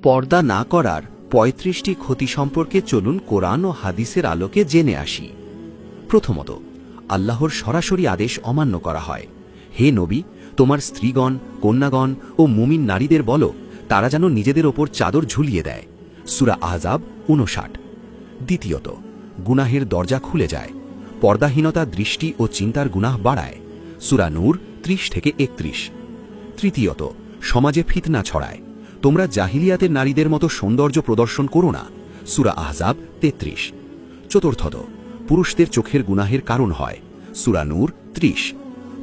পর্দা না করার ৩৫টি ক্ষতি সম্পর্কে চলুন কোরআন ও হাদিসের আলোকে জেনে আসি। প্রথমত, আল্লাহর সরাসরি আদেশ অমান্য করা হয়। হে নবী, তোমার স্ত্রীগণ, কন্যাগণ ও মুমিন নারীদের বলো তারা যেন নিজেদের ওপর চাদর ঝুলিয়ে দেয়। সূরা আহজাব ৫৯। দ্বিতীয়ত, গুনাহের দরজা খুলে যায়। পর্দাহীনতা দৃষ্টি ও চিন্তার গুনাহ বাড়ায়। সূরা নূর ৩০-৩১। তৃতীয়ত, সমাজে ফিতনা ছড়ায়। তোমরা জাহিলিয়াতের নারীদের মতো সৌন্দর্য প্রদর্শন করো না। সূরা আহজাব ৩৩। চতুর্থত, পুরুষদের চোখের গুনাহের কারণ হয়। সূরা নূর ৩০।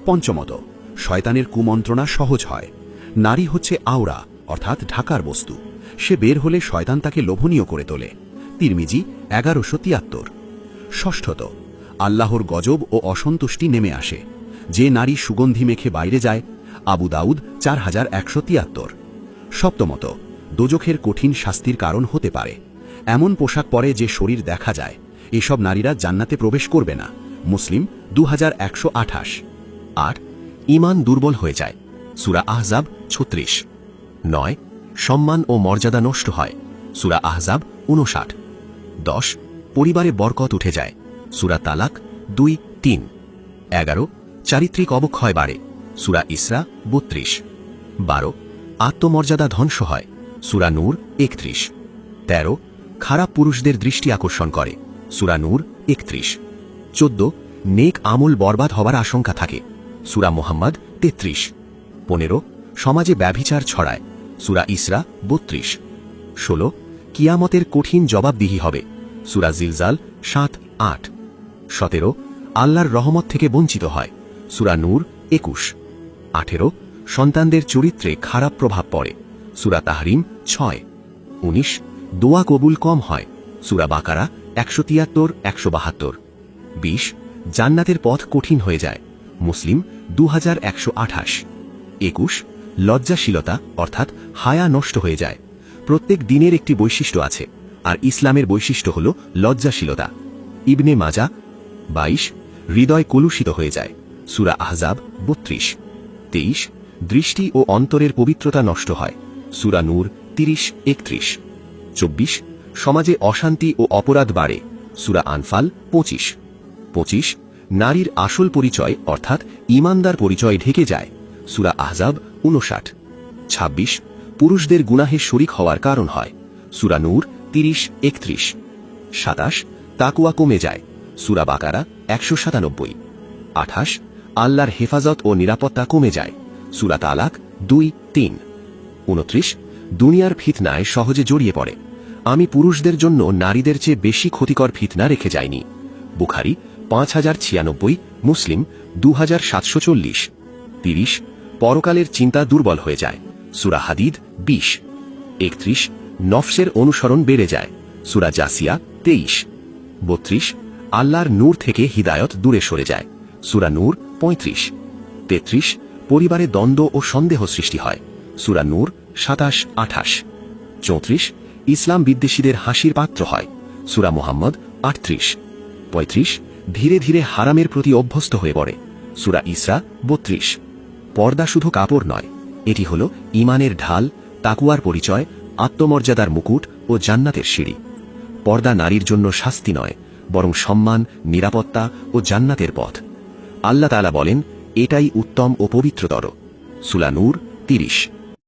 পঞ্চমত, শয়তানের কুমন্ত্রণা সহজ হয়। নারী হচ্ছে আওরা অর্থাৎ ঢাকার বস্তু। সে বের হলে শয়তান তাকে লোভনীয় করে তোলে। তিরমিজি ১১৭৩। ষষ্ঠত, আল্লাহর গজব ও অসন্তুষ্টি নেমে আসে। যে নারী সুগন্ধি মেখে বাইরে যায়। আবু দাউদ ৪১৭৩। সপ্তমত, দোজখের কঠিন শাস্তির কারণ হতে পারে। এমন পোশাক পরে যে শরীর দেখা যায়। এসব নারীরা জান্নাতে প্রবেশ করবে না। মুসলিম ২১২৮। ৮. ঈমান দুর্বল হয়ে যায়। সূরা আহজাব ৩৬। ৯. সম্মান ও মর্যাদা নষ্ট হয়। সূরা আহজাব ৫৯। ১০. পরিবারে বরকত উঠে যায়। সূরা তালাক ২-৩। ১১. চারিত্রিক অবক্ষয় বাড়ে। সূরা ইসরা ৩২। ১২. আত্মমর্যাদা ধ্বংস হয়। সূরা নূর ৩১। ১৩. খারাপ পুরুষদের দৃষ্টি আকর্ষণ করে। সূরা নূর ৩১। ১৪. নেক আমল বরবাদ হবার আশঙ্কা থাকে। সূরা মুহাম্মদ ৩৩। ১৫. সমাজে ব্যভিচার ছড়ায়। সূরা ইসরা ৩২। ১৬. কিয়ামতের কঠিন জবাবদিহি হবে। সূরা জিলজাল ৭-৮। ১৭. আল্লাহর রহমত থেকে বঞ্চিত হয়। সূরা নূর ২১। ১৮. সন্তানদের চরিত্রে খারাপ প্রভাব পড়ে। সূরা তাহরিম ৬। ১৯. দোয়া কবুল কম হয়। সূরা বাকারা ১৭৩-১৭২। ২০. জান্নাতের পথ কঠিন হয়ে যায়। মুসলিম ২১২৮। ২১. লজ্জাশীলতা অর্থাৎ হায়া নষ্ট হয়ে যায়। প্রত্যেক দিনের একটি বৈশিষ্ট্য আছে, আর ইসলামের বৈশিষ্ট্য হল লজ্জাশীলতা। ইবনে মাজা ২২. হৃদয় কলুষিত হয়ে যায়। সূরা আহজাব ৩২। ২৩. দৃষ্টি ও অন্তরের পবিত্রতা নষ্ট হয়। সূরা নূর ৩০-৩১। ২৪. সমাজে অশান্তি ও অপরাধ বাড়ে। সূরা আনফাল ২৫। ২৫. নারীর আসল পরিচয় অর্থাৎ ঈমানদার পরিচয় ঢেকে যায়। সূরা আহজাব ৫৯। ২৬. পুরুষদের গুনাহে শরিক হওয়ার কারণ হয়। সূরা নূর ৩০-৩১। ২৭. তাকওয়া কমে যায়। সূরা বাকারা ১৯৭। ২৮. আল্লাহর হেফাজত ও নিরাপত্তা কমে যায়। সূরা তালাক ২-৩। ২৯. দুনিয়ার ফিতনায় সহজে জড়িয়ে পড়ে। আমি পুরুষদের জন্য নারীদের চেয়ে বেশি ক্ষতিকর ফিতনা রেখে যাইনি। বুখারী ৫০৯৬। মুসলিম ২৭৪০। ৩০. পরকালের চিন্তা দুর্বল হয়ে যায়। সূরা হাদিদ ২০। ৩১. নফসের অনুসরণ বেড়ে যায়। সূরা জাসিয়া ২৩। ৩২. আল্লাহর নূর থেকে হিদায়ত দূরে সরে যায়। সূরা নূর ৩৫। ৩৩. পরিবারে দ্বন্দ্ব ও সন্দেহ সৃষ্টি হয়। সূরা নূর ২৭-২৮। ৩৪. ইসলাম বিদ্বেষীদের হাসির পাত্র হয়। সূরা মুহাম্মদ ৩৮। ৩৫. ধীরে ধীরে হারামের প্রতি অভ্যস্ত হয়ে পড়ে। সূরা ইসরা ৩২। পর্দা শুধু কাপড় নয়, এটি হল ঈমানের ঢাল, তাকওয়ার পরিচয়, আত্মমর্যাদার মুকুট ও জান্নাতের সিঁড়ি। পর্দা নারীর জন্য শাস্তি নয়, বরং সম্মান, নিরাপত্তা ও জান্নাতের পথ। আল্লাহ তাআলা বলেন, এটাই উত্তম ও পবিত্রতর। সূরা নূর ৩০।